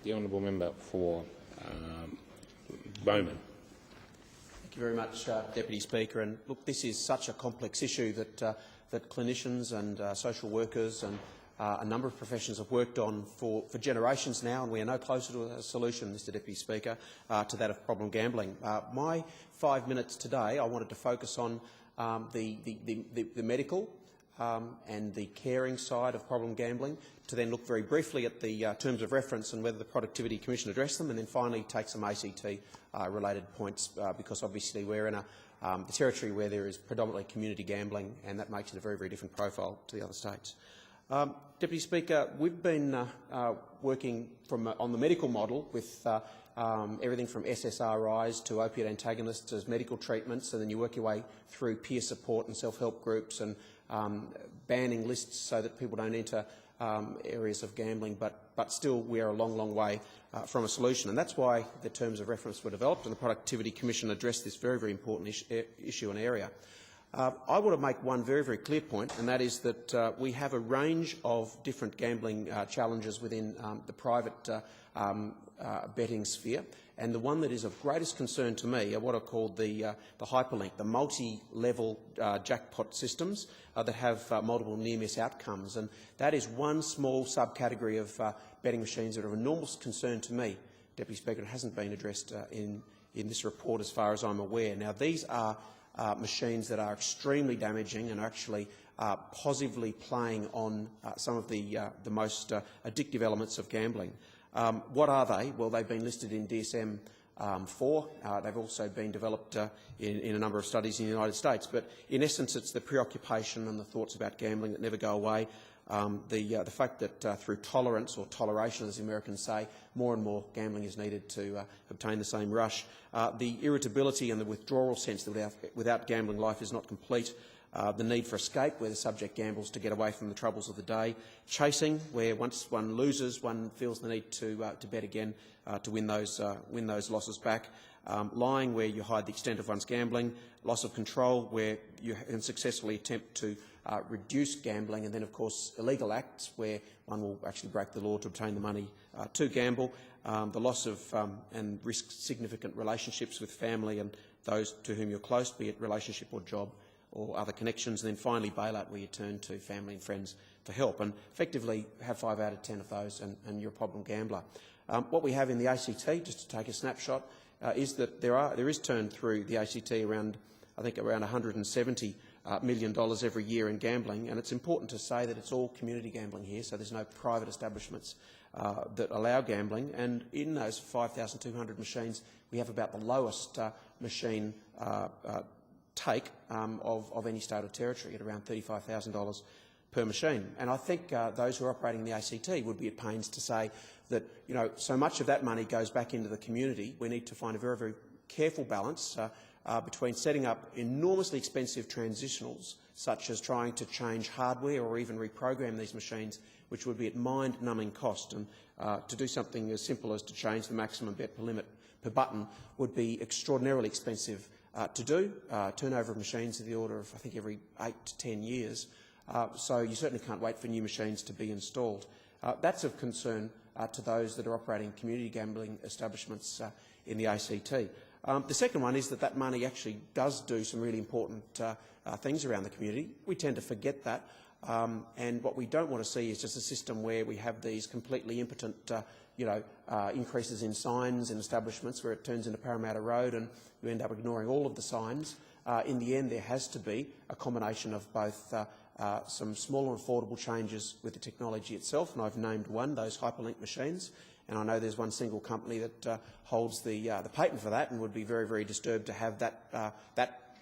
The honourable member for Bowman. Thank you very much, Deputy Speaker. And look, this is such a complex issue that clinicians and social workers and a number of professions have worked on for generations now, and we are no closer to a solution, Mr Deputy Speaker, to that of problem gambling. My 5 minutes today, I wanted to focus on the medical and the caring side of problem gambling, to then look very briefly at the terms of reference and whether the Productivity Commission addressed them, and then finally take some ACT-related points, because obviously we're in the territory where there is predominantly community gambling, and that makes it a very, very different profile to the other states. Deputy Speaker, we've been working on the medical model with everything from SSRIs to opiate antagonists as medical treatments, and then you work your way through peer support and self-help groups and banning lists so that people don't enter areas of gambling, but still we are a long, long way from a solution. And that's why the terms of reference were developed, and the Productivity Commission addressed this very, very important issue and area. I want to make one very, very clear point, and that is that we have a range of different gambling challenges within the private betting sphere, and the one that is of greatest concern to me are what are called the hyperlink, the multi-level jackpot systems that have multiple near-miss outcomes. And that is one small subcategory of betting machines that are of enormous concern to me, Deputy Speaker. It hasn't been addressed in this report as far as I'm aware. Now, these are machines that are extremely damaging and are actually positively playing on some of the most addictive elements of gambling. What are they? Well, they've been listed in DSM-4. They've also been developed in a number of studies in the United States. But in essence, it's the preoccupation and the thoughts about gambling that never go away. The fact that through tolerance, or toleration as the Americans say, more and more gambling is needed to obtain the same rush. The irritability and the withdrawal sense that without gambling life is not complete. The need for escape, where the subject gambles to get away from the troubles of the day. Chasing, where once one loses, one feels the need to bet again to win those losses back. Lying, where you hide the extent of one's gambling. Loss of control, where you can successfully attempt to reduce gambling. And then, of course, illegal acts, where one will actually break the law to obtain the money to gamble. The loss of and risk significant relationships with family and those to whom you're close, be it relationship or job or other connections. And then finally, bailout, where you turn to family and friends for help. And effectively have 5 out of 10 of those and you're a problem gambler. What we have in the ACT, just to take a snapshot, is that there is turned through the ACT around, I think, around $170 million every year in gambling. And it's important to say that it's all community gambling here, so there's no private establishments that allow gambling. And in those 5,200 machines, we have about the lowest machine take of any state or territory, at around $35,000 per machine. And I think those who are operating in the ACT would be at pains to say that, you know, so much of that money goes back into the community. We need to find a very, very careful balance between setting up enormously expensive transitionals, such as trying to change hardware or even reprogram these machines, which would be at mind-numbing cost. And to do something as simple as to change the maximum bet per limit per button would be extraordinarily expensive to do. Turnover of machines in the order of, I think, every 8 to 10 years. So you certainly can't wait for new machines to be installed. That's of concern to those that are operating community gambling establishments in the ACT. The second one is that money actually does do some really important things around the community. We tend to forget that. And what we don't want to see is just a system where we have these completely impotent increases in signs in establishments where it turns into Parramatta Road and you end up ignoring all of the signs. In the end, there has to be a combination of both some small and affordable changes with the technology itself, and I've named one, those hyperlink machines. And I know there's one single company that holds the patent for that and would be very, very disturbed to have that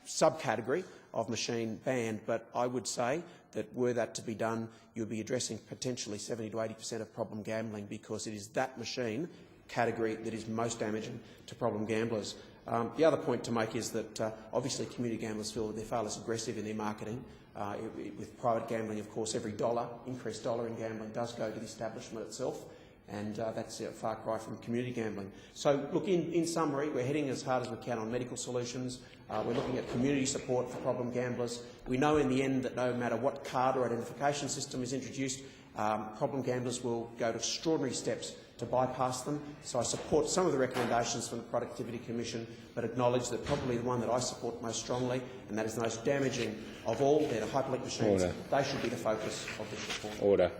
subcategory of machine banned. But I would say that were that to be done, you'd be addressing potentially 70 to 80% of problem gambling, because it is that machine category that is most damaging to problem gamblers. The other point to make is that obviously community gamblers feel that they're far less aggressive in their marketing. With private gambling, of course, every increased dollar in gambling does go to the establishment itself, and that's a far cry from community gambling. So, look, in summary, we're heading as hard as we can on medical solutions. We're looking at community support for problem gamblers. We know in the end that no matter what card or identification system is introduced, problem gamblers will go to extraordinary steps to bypass them. So I support some of the recommendations from the Productivity Commission, but acknowledge that probably the one that I support most strongly, and that is the most damaging of all, they're the hyperlink machines. Order. They should be the focus of this report. Order.